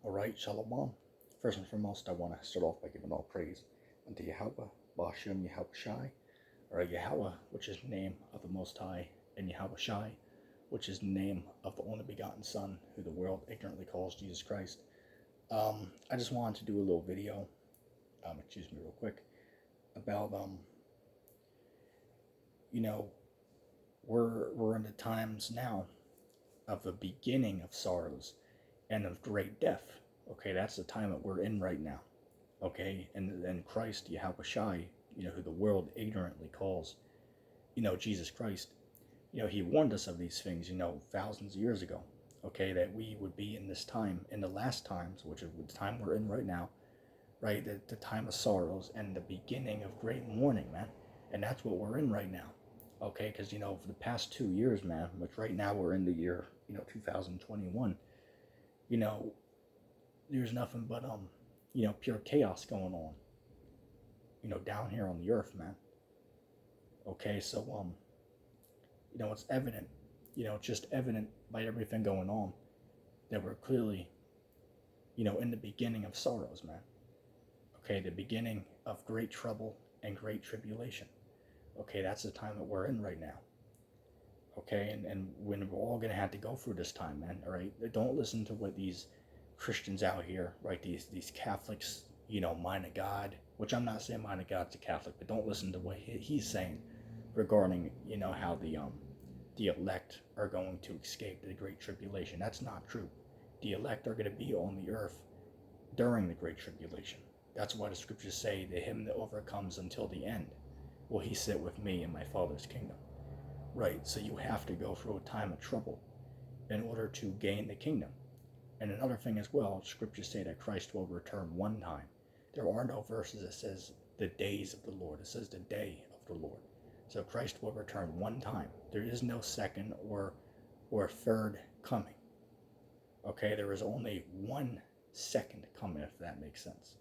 Alright, Shalom. First and foremost, I want to start off by giving all praise unto Yahweh, Ba'ashem Yahweh Shai, or Yahweh, which is the name of the Most High, and Yahweh Shai, which is the name of the only begotten Son, who the world ignorantly calls Jesus Christ. I just wanted to do a little video, real quick, about, we're in the times now of the beginning of sorrows and of great death. Okay, that's the time that we're in right now. Okay, and Christ, Yahweh Shai, who the world ignorantly calls, Jesus Christ, he warned us of these things, thousands of years ago. Okay, that we would be in this time, in the last times, which is the time we're in right now, right? The time of sorrows and the beginning of great mourning, man. And that's what we're in right now. Okay, because, for the past 2 years, man, which right now we're in the year, 2021, there's nothing but, pure chaos going on, down here on the earth, man. Okay, so, it's evident, it's just evident by everything going on that we're clearly, in the beginning of sorrows, man. Okay, the beginning of great trouble and great tribulation. Okay, that's the time that we're in right now. Okay, and when we're all going to have to go through this time, man, all right? Don't listen to what these Christians out here, right, these Catholics, mind of God, which I'm not saying mind of God's a Catholic, but don't listen to what he's saying regarding, how the elect are going to escape the Great Tribulation. That's not true. The elect are going to be on the earth during the Great Tribulation. That's why the scriptures say, that him that overcomes until the end will he sit with me in my Father's kingdom. Right, so you have to go through a time of trouble in order to gain the kingdom. And another thing as well, scriptures say that Christ will return one time. There are no verses that says the days of the Lord. It says the day of the Lord. So Christ will return one time. There is no second or third coming. Okay, there is only one second coming, if that makes sense.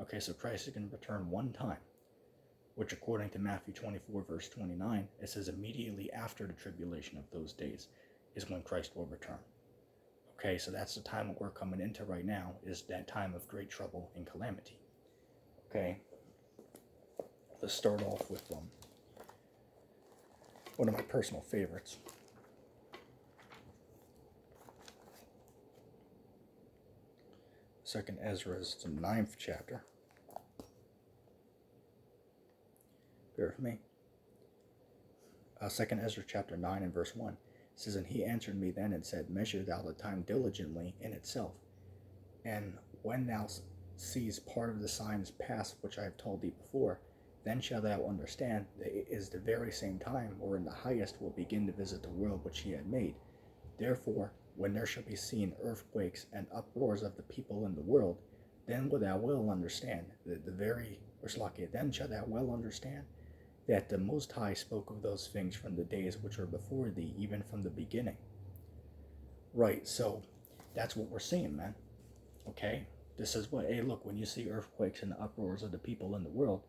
Okay, so Christ is going to return one time, which according to Matthew 24, verse 29, it says immediately after the tribulation of those days is when Christ will return. Okay, so that's the time that we're coming into right now, is that time of great trouble and calamity. Okay, let's start off with one of my personal favorites. Second Ezra is the 9th chapter. Bear with me. Second Ezra chapter 9 and verse 1 says, "And he answered me then and said, Measure thou the time diligently in itself, and when thou seest part of the signs pass which I have told thee before, then shalt thou understand that it is the very same time wherein the highest will begin to visit the world which he had made. Therefore, when there shall be seen earthquakes and uproars of the people in the world, then wilt thou well understand that then shalt thou well understand that the Most High spoke of those things from the days which were before thee, even from the beginning." Right, so that's what we're seeing, man. Okay? This is what, hey, look, when you see earthquakes and the uproars of the people in the world,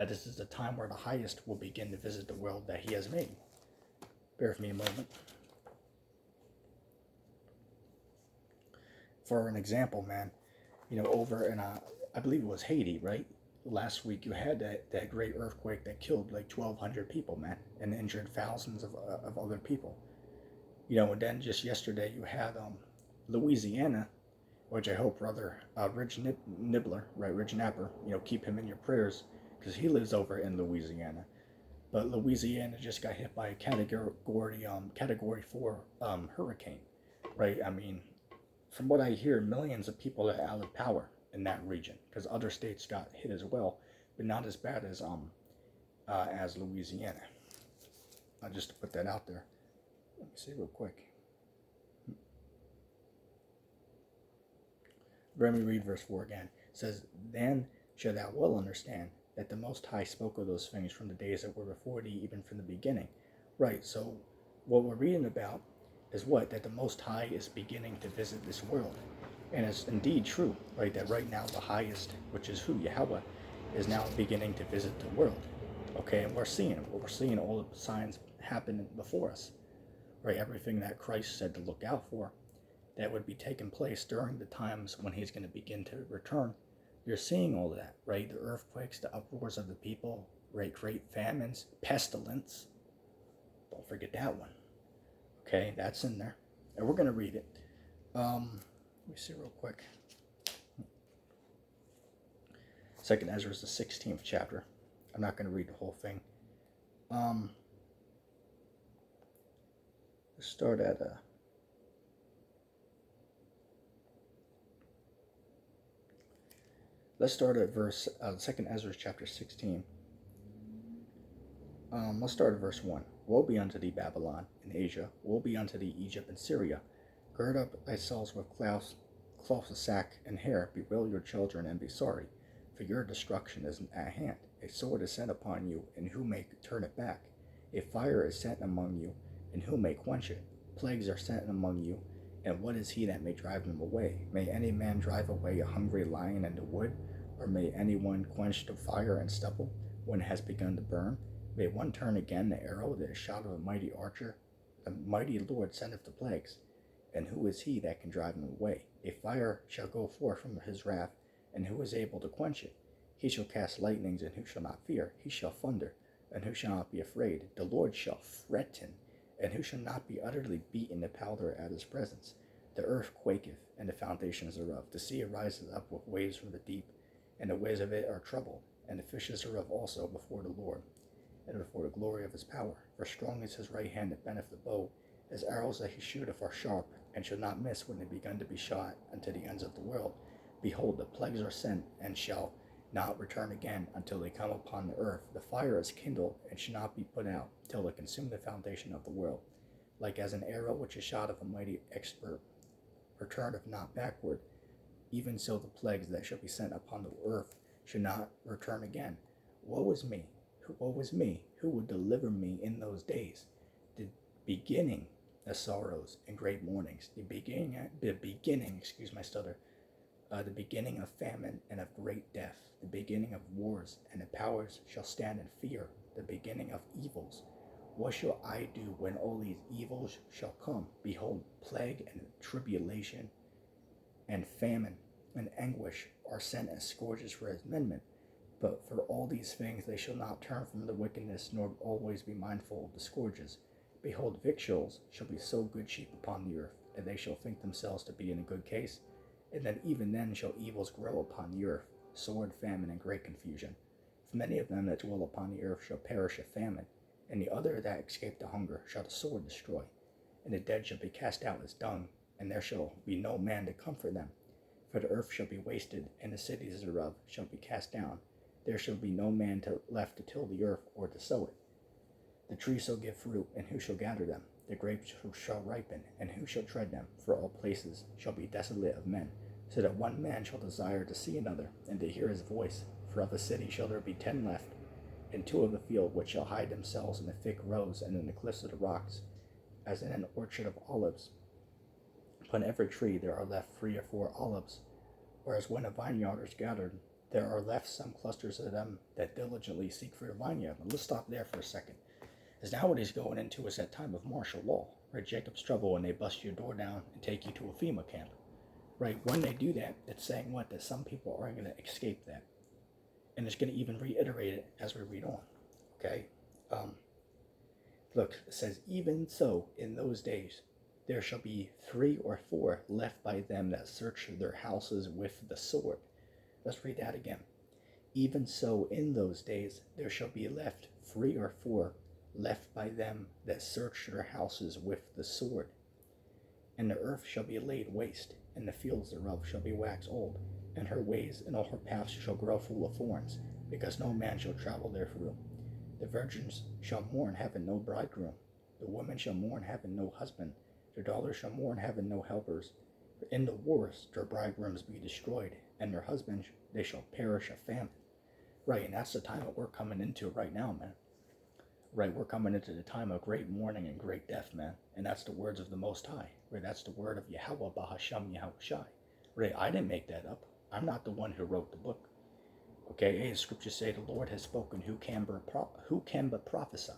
this is the time where the highest will begin to visit the world that he has made. Bear with me a moment. For an example, man, over in, I believe it was Haiti, right? Last week you had that great earthquake that killed like 1,200 people, man, and injured thousands of other people. And then just yesterday you had Louisiana, which I hope Brother Rich Nibbler, right, Rich Napper, keep him in your prayers, because he lives over in Louisiana. But Louisiana just got hit by a category 4 hurricane, right? I mean, from what I hear, millions of people are out of power in that region, because other states got hit as well, but not as bad as Louisiana. Just to put that out there. Let me see real quick. Let me read verse 4 again. It says, "Then shalt thou well understand that the Most High spoke of those things from the days that were before thee, even from the beginning." Right, so what we're reading about is what? That the Most High is beginning to visit this world. And it's indeed true, right, that right now the highest, which is who? Yahweh, is now beginning to visit the world. Okay, and we're seeing all the signs happen before us. Right, everything that Christ said to look out for that would be taking place during the times when he's going to begin to return. You're seeing all that, right? The earthquakes, the uproars of the people, right? Great famines, pestilence. Don't forget that one. Okay, that's in there. And we're going to read it. Let me see real quick. Second Ezra is the 16th chapter. I'm not going to read the whole thing. Let's start at verse, Second Ezra chapter 16. Let's start at verse 1. Woe be unto thee, Babylon, and Asia. Woe be unto thee, Egypt and Syria. Gird up thyself with cloths of sack and hair. Bewail your children, and be sorry, for your destruction is at hand. A sword is sent upon you, and who may turn it back? A fire is sent among you, and who may quench it? Plagues are sent among you, and what is he that may drive them away? May any man drive away a hungry lion in the wood? Or may anyone quench the fire and stubble when it has begun to burn? May one turn again the arrow that is shot of a mighty archer? The mighty Lord sendeth the plagues, and who is he that can drive them away? A fire shall go forth from his wrath, and who is able to quench it? He shall cast lightnings, and who shall not fear? He shall thunder, and who shall not be afraid? The Lord shall threaten, and who shall not be utterly beaten to powder at his presence? The earth quaketh, and the foundations thereof. The sea arises up with waves from the deep, and the waves of it are troubled, and the fishes thereof also before the Lord, and before the glory of his power. For strong is his right hand that bendeth the bow, his arrows that he shooteth are sharp, and shall not miss when they begun to be shot unto the ends of the world. Behold, the plagues are sent, and shall not return again until they come upon the earth. The fire is kindled, and shall not be put out, till they consume the foundation of the world. Like as an arrow which is shot of a mighty expert, returneth not backward, even so the plagues that shall be sent upon the earth shall not return again. Woe is me! Woe is me! Who would deliver me in those days? The beginning of sorrows and great mournings. The beginning, the beginning of famine and of great death. The beginning of wars, and the powers shall stand in fear. The beginning of evils. What shall I do when all these evils shall come? Behold, plague and tribulation and famine and anguish are sent as scourges for his amendment. But for all these things they shall not turn from the wickedness, nor always be mindful of the scourges. Behold, victuals shall be so good cheap upon the earth, that they shall think themselves to be in a good case, and then even then shall evils grow upon the earth, sword, famine, and great confusion. For many of them that dwell upon the earth shall perish of famine, and the other that escape the hunger shall the sword destroy. And the dead shall be cast out as dung, and there shall be no man to comfort them. For the earth shall be wasted, and the cities thereof shall be cast down. There shall be no man left to till the earth or to sow it. The trees shall give fruit, and who shall gather them? The grapes shall ripen, and who shall tread them? For all places shall be desolate of men, so that one man shall desire to see another, and to hear his voice. For of a city shall there be 10 left, and 2 of the field, which shall hide themselves in the thick rows and in the cliffs of the rocks, as in an orchard of olives. Upon every tree there are left 3 or 4 olives, whereas when a vineyard is gathered, there are left some clusters of them that diligently seek for a vineyard. Let's stop there for a second. Because now what he's going into is that time of martial law, right? Jacob's trouble, when they bust your door down and take you to a FEMA camp, right? When they do that, it's saying what? That some people aren't going to escape that. And it's going to even reiterate it as we read on, okay? Look, it says, even so, in those days, there shall be 3 or 4 left by them that search their houses with the sword. Let's read that again. Even so, in those days, there shall be left 3 or 4 left by them that search their houses with the sword. And the earth shall be laid waste, and the fields thereof shall be waxed old, and her ways and all her paths shall grow full of thorns, because no man shall travel therethrough. The virgins shall mourn, having no bridegroom. The women shall mourn, having no husband. Their daughters shall mourn, having no helpers. For in the wars their bridegrooms be destroyed, and their husbands they shall perish of famine. Right, and that's the time that we're coming into right now, man. Right, we're coming into the time of great mourning and great death, man. And that's the words of the Most High. Right, that's the word of Yahweh Bahasham Yahushai. Right, I didn't make that up. I'm not the one who wrote the book. Okay, hey, the scriptures say the Lord has spoken. Who can but prophesy?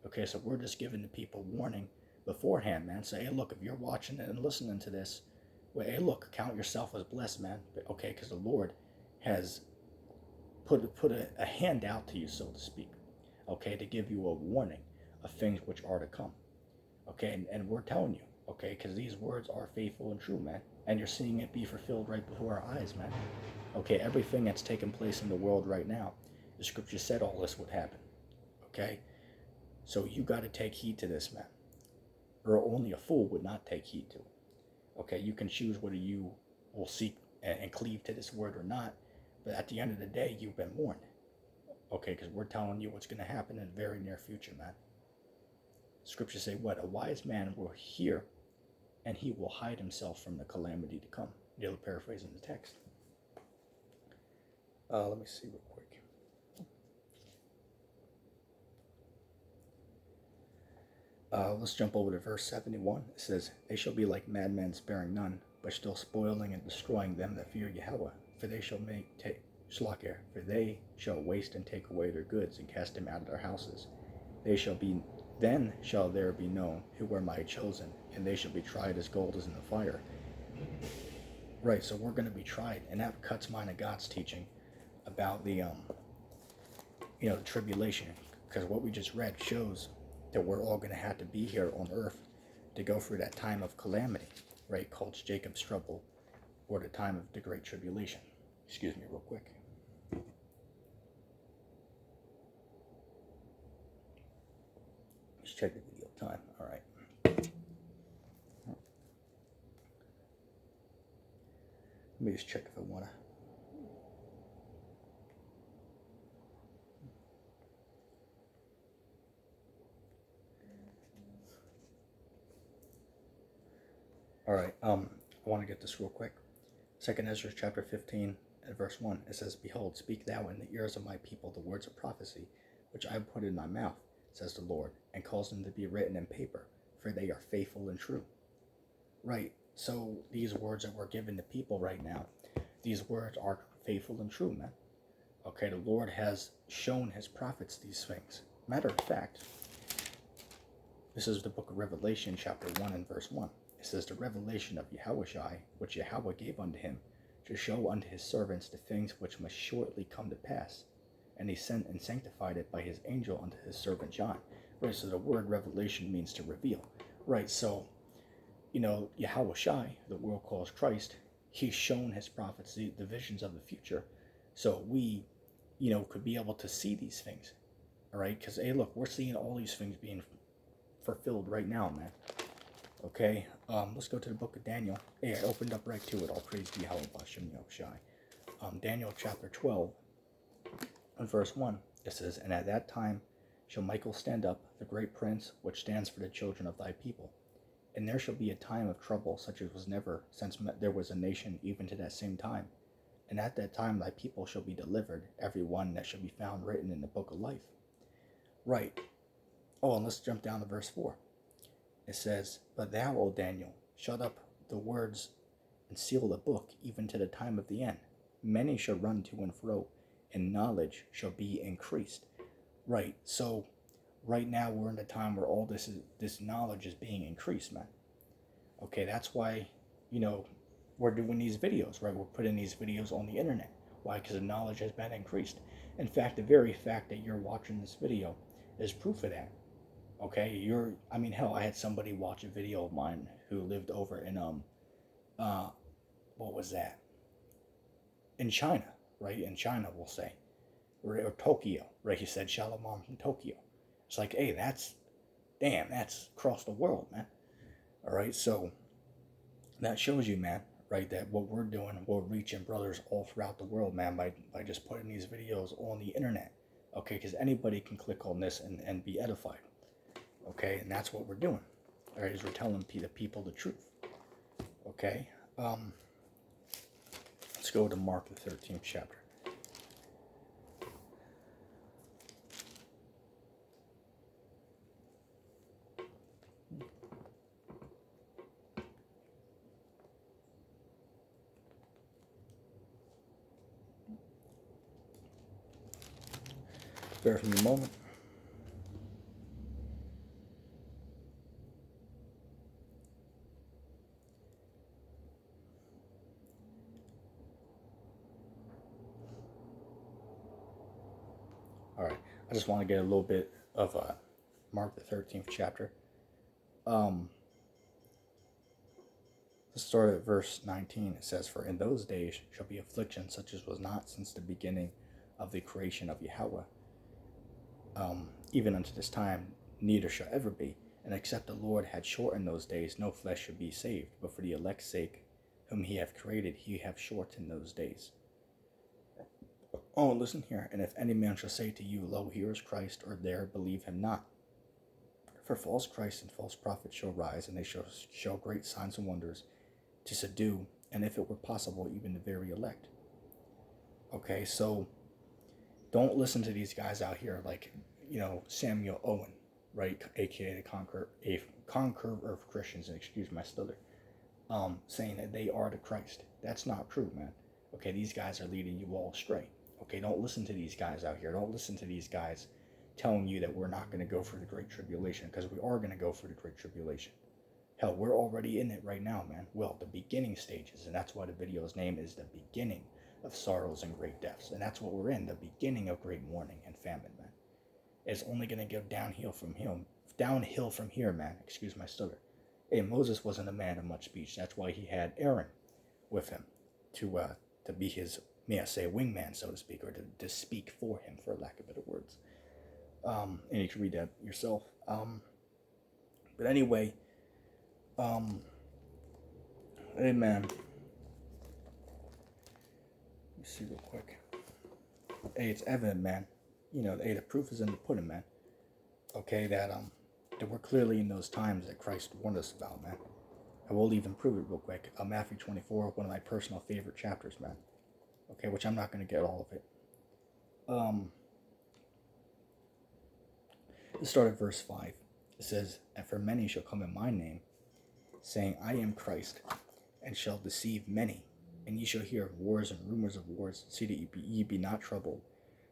Okay, so we're just giving the people warning beforehand, man. Say, hey, look, if you're watching it and listening to this, well, hey, look, count yourself as blessed, man. Okay, because the Lord has put a hand out to you, so to speak. Okay, to give you a warning of things which are to come. Okay, and we're telling you, okay, because these words are faithful and true, man. And you're seeing it be fulfilled right before our eyes, man. Okay, everything that's taking place in the world right now, the scripture said all this would happen. Okay, so you got to take heed to this, man. Or only a fool would not take heed to it. Okay, you can choose whether you will seek and cleave to this word or not, but at the end of the day, you've been warned. Okay, because we're telling you what's going to happen in the very near future, man. Scriptures say what? A wise man will hear, and he will hide himself from the calamity to come. Nearly paraphrasing the text. Let me see real quick. Let's jump over to verse 71. It says, they shall be like madmen sparing none, but still spoiling and destroying them that fear Yahweh. For they shall for they shall waste and take away their goods and cast them out of their houses. Then shall there be known who were my chosen, and they shall be tried as gold is in the fire. Right, so we're going to be tried, and that cuts mine of God's teaching about the the tribulation, because what we just read shows that we're all going to have to be here on earth to go through that time of calamity, right, called Jacob's trouble, or the time of the great tribulation. Excuse me real quick. Let's check the video time. All right. Let me just check if I want to. All right, I want to get this real quick. 2nd Ezra chapter 15 and verse 1, it says, behold, speak thou in the ears of my people the words of prophecy, which I have put in my mouth, says the Lord, and cause them to be written in paper, for they are faithful and true. Right, so these words that we're giving to people right now, these words are faithful and true, man. Okay, the Lord has shown his prophets these things. Matter of fact, this is the book of Revelation chapter 1 and verse 1. It says, the revelation of Yahushai, which Yahweh gave unto him, to show unto his servants the things which must shortly come to pass. And he sent and sanctified it by his angel unto his servant John. Right, so the word revelation means to reveal. Right, so, Yahushai, the world calls Christ, he's shown his prophets the visions of the future. So we, could be able to see these things. All right, because, hey, look, we're seeing all these things being fulfilled right now, man. Okay, let's go to the book of Daniel. Hey, I opened up right to it. All praise be Yahweh Bashem Yahushai. Daniel chapter 12 and verse 1. It says, and at that time shall Michael stand up, the great prince, which stands for the children of thy people. And there shall be a time of trouble, such as was never since there was a nation, even to that same time. And at that time thy people shall be delivered, every one that shall be found written in the book of life. Right. Oh, and let's jump down to verse 4. It says, but thou, O Daniel, shut up the words and seal the book, even to the time of the end. Many shall run to and fro, and knowledge shall be increased. Right, so right now we're in a time where all this knowledge is being increased, man. Okay, that's why, we're doing these videos, right? We're putting these videos on the internet. Why? Because the knowledge has been increased. In fact, the very fact that you're watching this video is proof of that. Okay, hell, I had somebody watch a video of mine who lived over in, what was that? In China, right? In China, we'll say. Or Tokyo, right? He said Shalom from Tokyo. It's like, hey, that's across the world, man. All right, so that shows you, man, right, that what we're doing, we're reaching brothers all throughout the world, man, by just putting these videos on the internet. Okay, because anybody can click on this and be edified. Okay, and that's what we're doing. All right, is we're telling the people the truth. Okay, let's go to Mark the 13th chapter. Bear with me a moment. I just want to get a little bit of Mark the 13th chapter. Let's start at verse 19. It says, "For in those days shall be affliction such as was not since the beginning of the creation of Yahweh, even unto this time, neither shall ever be. And except the Lord had shortened those days, no flesh should be saved. But for the elect's sake, whom he hath created, he hath shortened those days." Oh, listen here. "And if any man shall say to you, Lo, here is Christ, or there, believe him not. For false Christs and false prophets shall rise, and they shall show great signs and wonders to subdue, and if it were possible, even the very elect." Okay, so don't listen to these guys out here like, Samuel Owen, right? AKA the conqueror of Christians, and excuse my stutter, saying that they are the Christ. That's not true, man. Okay, these guys are leading you all astray. Okay, don't listen to these guys out here. Don't listen to these guys telling you that we're not going to go for the Great Tribulation, because we are going to go for the Great Tribulation. Hell, we're already in it right now, man. Well, the beginning stages, and that's why the video's name is The Beginning of Sorrows and Great Deaths. And that's what we're in, the beginning of great mourning and famine, man. It's only going to go downhill from here, man. Excuse my stutter. Hey, Moses wasn't a man of much speech. That's why he had Aaron with him to be his, may I say, wingman, so to speak, or to speak for him, for lack of better words. And you can read that yourself. But anyway, hey, man. Let me see real quick. Hey, it's evident, man. The proof is in the pudding, man. Okay, that we're clearly in those times that Christ warned us about, man. I will even prove it real quick. Matthew 24, one of my personal favorite chapters, man. Okay, which I'm not going to get all of it. Let's start at verse 5. It says, "And for many shall come in my name, saying, I am Christ, and shall deceive many. And ye shall hear of wars and rumors of wars. See that ye be not troubled.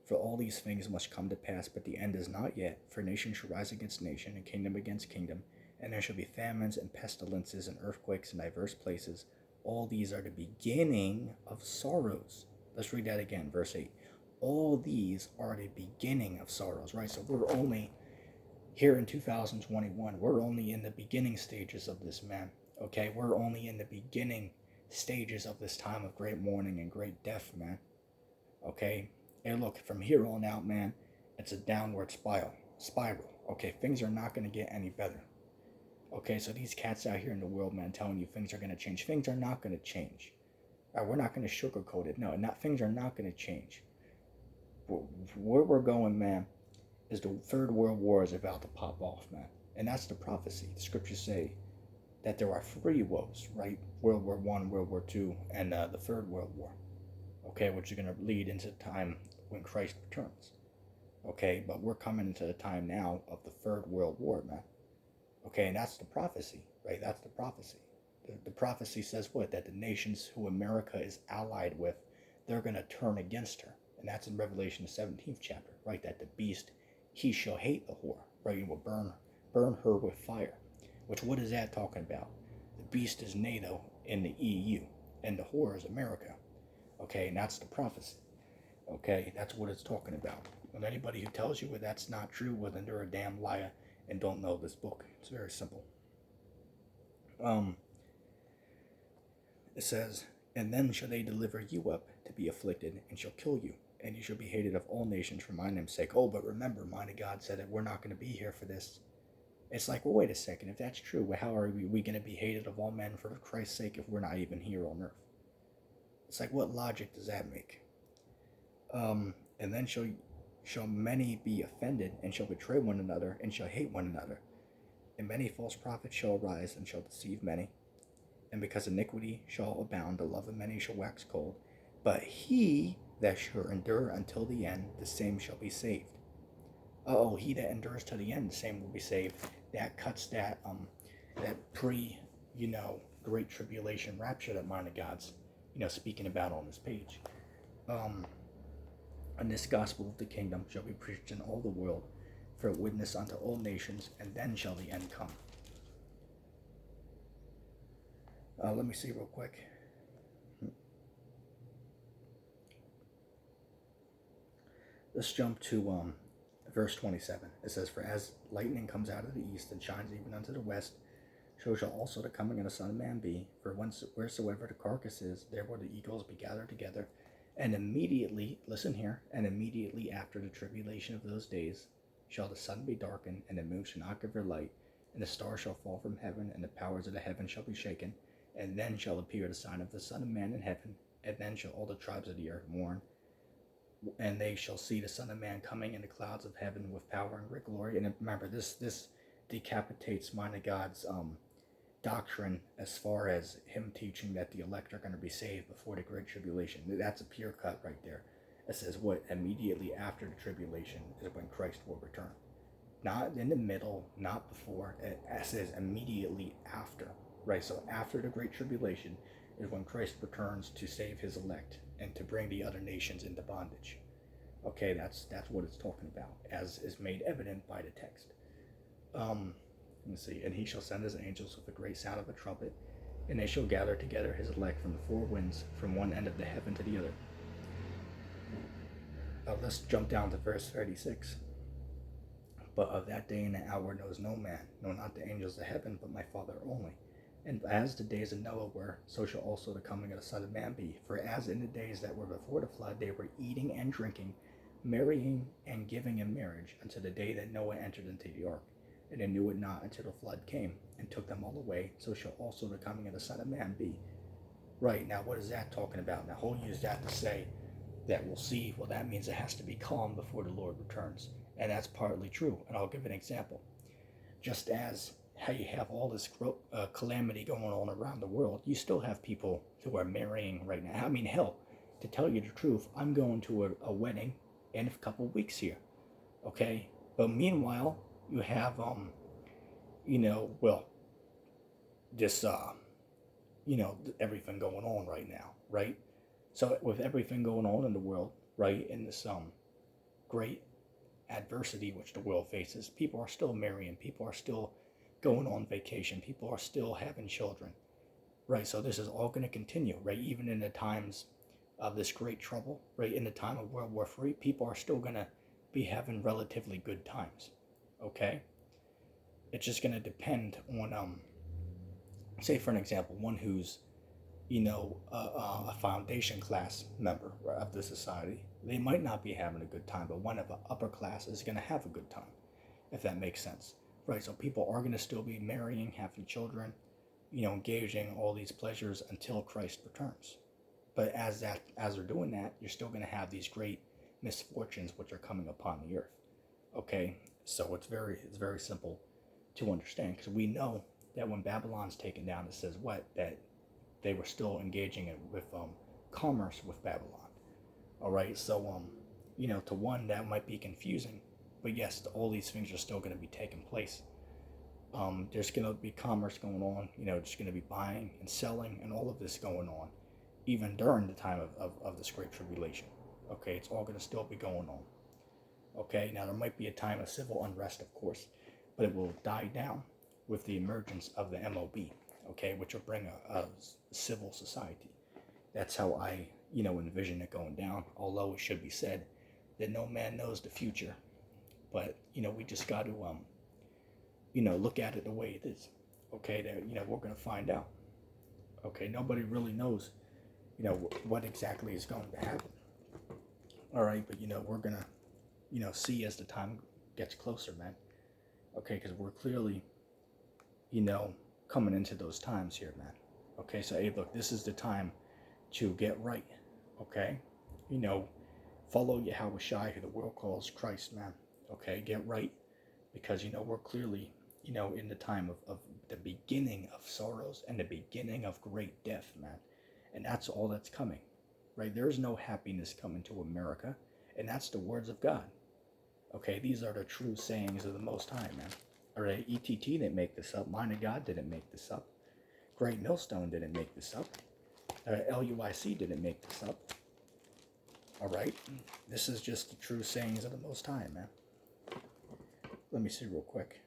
For all these things must come to pass, but the end is not yet. For nation shall rise against nation, and kingdom against kingdom. And there shall be famines and pestilences and earthquakes in diverse places. All these are the beginning of sorrows." Let's read that again, verse 8. All these are the beginning of sorrows, right? So we're only here in 2021. We're only in the beginning stages of this, man. Okay, we're only in the beginning stages of this time of great mourning and great death, man. Okay, and look, from here on out, man, it's a downward spiral. Okay, things are not going to get any better. Okay, so these cats out here in the world, man, telling you things are going to change. Things are not going to change. We're not going to sugarcoat it. No, things are not going to change. Where we're going, man, is the Third World War is about to pop off, man. And that's the prophecy. The scriptures say that there are three woes, right? World War I, World War II, and the Third World War. Okay, which are going to lead into the time when Christ returns. Okay, but we're coming into the time now of the Third World War, man. Okay, and that's the prophecy, right? That's the prophecy. The prophecy says what? That the nations who America is allied with, they're going to turn against her. And that's in Revelation, the 17th chapter, right? That the beast, he shall hate the whore, right? He will burn her with fire. Which, what is that talking about? The beast is NATO and the EU, and the whore is America. Okay, and that's the prophecy. Okay, that's what it's talking about. And anybody who tells you that that's not true, well, then they're a damn liar and don't know this book. It's very simple. It says, "And then shall they deliver you up to be afflicted, and shall kill you, and you shall be hated of all nations for my name's sake." Oh, but remember, mighty God said that we're not going to be here for this. It's like, well, wait a second. If that's true, well, how are we going to be hated of all men for Christ's sake if we're not even here on earth? It's like, what logic does that make? And then shall many be offended, and shall betray one another, and shall hate one another. And many false prophets shall arise, and shall deceive many. And because iniquity shall abound, the love of many shall wax cold. But he that shall endure until the end, the same shall be saved. Oh, he that endures to the end, the same will be saved. That cuts that great tribulation rapture that mighty God's speaking about on this page. And this gospel of the kingdom shall be preached in all the world for a witness unto all nations, and then shall the end come. Let me see real quick. Let's jump to Verse 27, it says, "For as lightning comes out of the east and shines even unto the west, so shall also the coming of the Son of Man be. For wheresoever the carcass is, there will the eagles be gathered together. And immediately," listen here, "and immediately after the tribulation of those days shall the sun be darkened, and the moon shall not give her light, and the stars shall fall from heaven, and the powers of the heaven shall be shaken. And then shall appear the sign of the Son of Man in heaven, and then shall all the tribes of the earth mourn, and they shall see the Son of Man coming in the clouds of heaven with power and great glory." And remember, this decapitates mine of God's doctrine as far as him teaching that the elect are going to be saved before the great tribulation. That's a pure cut right there. It says what immediately after the tribulation is when Christ will return. Not in the middle, not before. It says immediately after, right? So after the great tribulation is when Christ returns to save his elect and to bring the other nations into bondage. Okay, that's what it's talking about, as is made evident by the text. Let's see. "And he shall send his angels with a great sound of a trumpet, and they shall gather together his elect from the four winds, from one end of the heaven to the other." Let's jump down to verse 36. "But of that day and the hour knows no man, no, not the angels of heaven, but my Father only. And as the days of Noah were, so shall also the coming of the Son of Man be. For as in the days that were before the flood, they were eating and drinking, marrying and giving in marriage, until the day that Noah entered into the ark. And they knew it not until the flood came and took them all away. So shall also the coming of the Son of Man be." Right, now what is that talking about? Now he'll use that to say that we'll see, well, that means it has to be calm before the Lord returns. And that's partly true. And I'll give an example. Just as how you have all this calamity going on around the world, you still have people who are marrying right now. I mean, hell, to tell you the truth, I'm going to a wedding in a couple weeks here. Okay? But meanwhile, you have, this, everything going on right now, right? So with everything going on in the world, right, in this great adversity which the world faces, people are still marrying, people are still going on vacation, people are still having children, right? So this is all going to continue, right? Even in the times of this great trouble, right, in the time of World War III, people are still going to be having relatively good times. Okay, it's just going to depend on, say for an example, one who's, a foundation class member of the society. They might not be having a good time, but one of the upper class is going to have a good time, if that makes sense, right? So people are going to still be marrying, having children, engaging all these pleasures until Christ returns. But as they're doing that, you're still going to have these great misfortunes which are coming upon the earth. Okay, so it's very simple to understand, because we know that when Babylon's taken down, it says that they were still engaging with commerce with Babylon. All right, so to one that might be confusing, but yes, all these things are still going to be taking place. There's going to be commerce going on. There's going to be buying and selling and all of this going on, even during the time of this great tribulation. Okay, it's all going to still be going on. Okay, now there might be a time of civil unrest, of course, but it will die down with the emergence of the MOB, okay, which will bring a civil society. That's how I, envision it going down, although it should be said that no man knows the future. But, we just got to, look at it the way it is, okay, that, we're going to find out. Okay, nobody really knows, what exactly is going to happen. All right, but, we're going to, see as the time gets closer, man. Okay, because we're clearly, coming into those times here, man. Okay, so hey, look, this is the time to get right. Okay, follow Yahushua, who the world calls Christ, man. Okay, get right, because we're clearly, in the time of the beginning of sorrows and the beginning of great death, man. And that's all that's coming, right? There is no happiness coming to America, and that's the words of God. Okay, these are the true sayings of the Most High, man. All right, ETT didn't make this up. Mind of God didn't make this up. Great Millstone didn't make this up. LUIC didn't make this up. All right, this is just the true sayings of the Most High, man. Let me see real quick.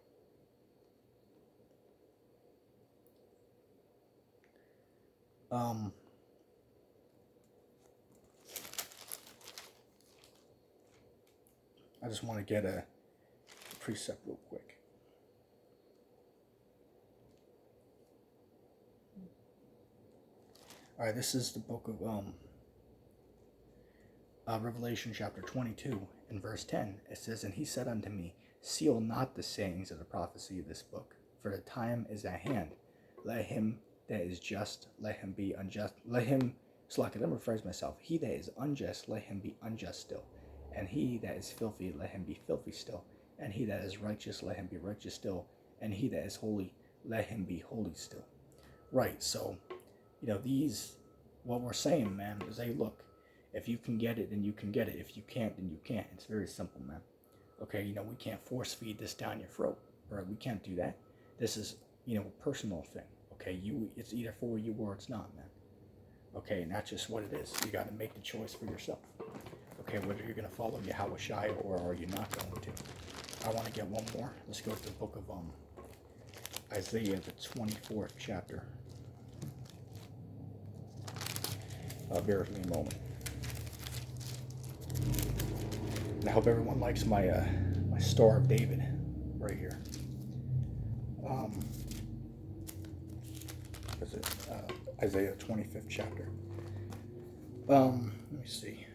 I just want to get precept real quick. All right, this is the book of Revelation chapter 22 and verse 10. It says, "And he said unto me, seal not the sayings of the prophecy of this book, for the time is at hand. Let him that is just, let him be unjust. Let him, let me rephrase myself. He that is unjust, let him be unjust still. And he that is filthy, let him be filthy still. And he that is righteous, let him be righteous still. And he that is holy, let him be holy still." Right, so, what we're saying, man, is, hey, look, if you can get it, then you can get it. If you can't, then you can't. It's very simple, man. Okay, we can't force feed this down your throat, right? We can't do that. This is, a personal thing. Okay, it's either for you or it's not, man. Okay, and that's just what it is. You got to make the choice for yourself. Okay, whether you're going to follow Yahweh Shai or are you not going to. I want to get one more. Let's go to the book of Isaiah, the 24th chapter. Bear with me a moment. And I hope everyone likes my my Star of David right here. Is it Isaiah 25th chapter? Let me see.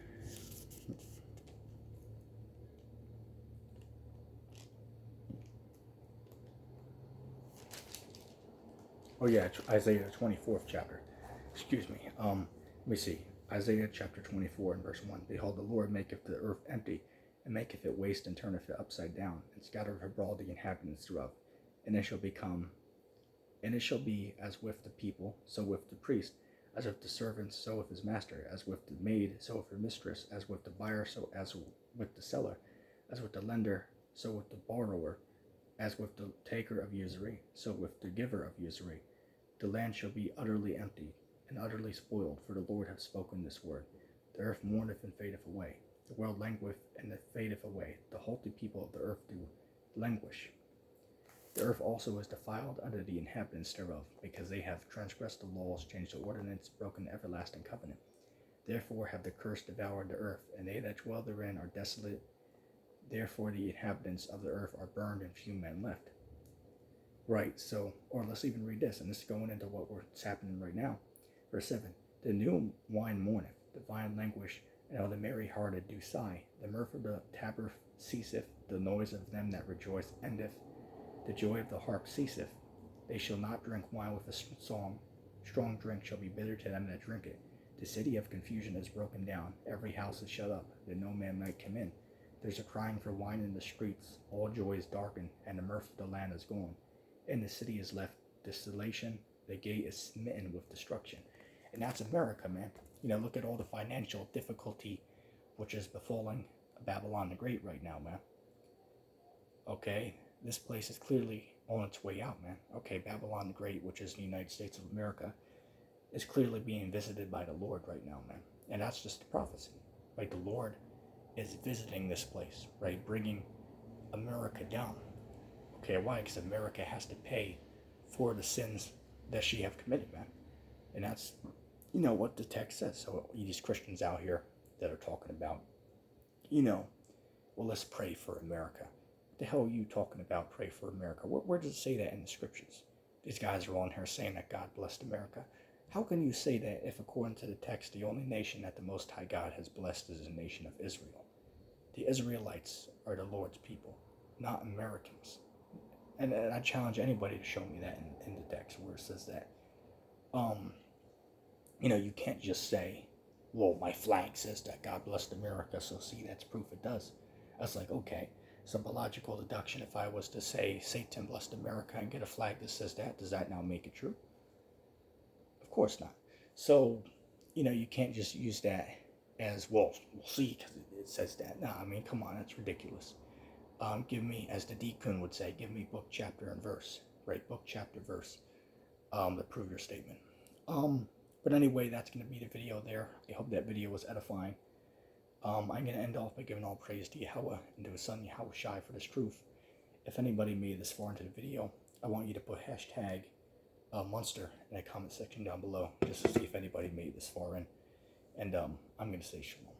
Oh yeah, Isaiah 24th chapter. Excuse me. Let me see. Isaiah chapter 24 and verse 1. "Behold, the Lord maketh the earth empty, and maketh it waste, and turneth it upside down, and scattereth abroad the inhabitants thereof. And it shall be as with the people, so with the priest, as with the servant, so with his master, as with the maid, so with her mistress, as with the buyer, so as with the seller, as with the lender, so with the borrower, as with the taker of usury, so with the giver of usury. The land shall be utterly empty, and utterly spoiled, for the Lord hath spoken this word. The earth mourneth and fadeth away. The world languisheth and fadeth away. The haughty people of the earth do languish. The earth also is defiled under the inhabitants thereof, because they have transgressed the laws, changed the ordinance, broken the everlasting covenant. Therefore have the curse devoured the earth, and they that dwell therein are desolate. Therefore the inhabitants of the earth are burned, and few men left." Right, so, or let's even read this, and this is going into what's happening right now. Verse 7. "The new wine mourneth, the vine languish, and all the merry-hearted do sigh. The mirth of the tabret ceaseth, the noise of them that rejoice endeth. The joy of the harp ceaseth. They shall not drink wine with a song. Strong drink shall be bitter to them that drink it. The city of confusion is broken down. Every house is shut up, that no man might come in. There's a crying for wine in the streets. All joy is darkened, and the mirth of the land is gone. And the city is left desolation. The gate is smitten with destruction." And that's America, man. Look at all the financial difficulty which is befalling Babylon the Great right now, man. Okay, this place is clearly on its way out, man. Okay, Babylon the Great, which is the United States of America, is clearly being visited by the Lord right now, man. And that's just the prophecy. Right, the Lord is visiting this place, right, bringing America down. Okay, why? Because America has to pay for the sins that she have committed, man. And that's, what the text says. So these Christians out here that are talking about, well, let's pray for America. What the hell are you talking about, pray for America? Where does it say that in the scriptures? These guys are on here saying that God blessed America. How can you say that if, according to the text, the only nation that the Most High God has blessed is the nation of Israel? The Israelites are the Lord's people, not Americans. And I challenge anybody to show me that in the text where it says that. You can't just say, well, my flag says that God blessed America, so see, that's proof it does. That's like, okay, simple logical deduction. If I was to say Satan blessed America and get a flag that says that, does that now make it true? Of course not. So, you can't just use that as, well, we'll see, because it says that. Nah, I mean, come on, that's ridiculous. Give me, as the deacon would say, give me book, chapter, and verse. Right, book, chapter, verse, to prove your statement. But anyway, that's going to be the video there. I hope that video was edifying. I'm going to end off by giving all praise to Yahweh and to his son Yahweh Shai for this truth. If anybody made this far into the video, I want you to put hashtag Munster in the comment section down below, just to see if anybody made this far in. And I'm going to say shalom.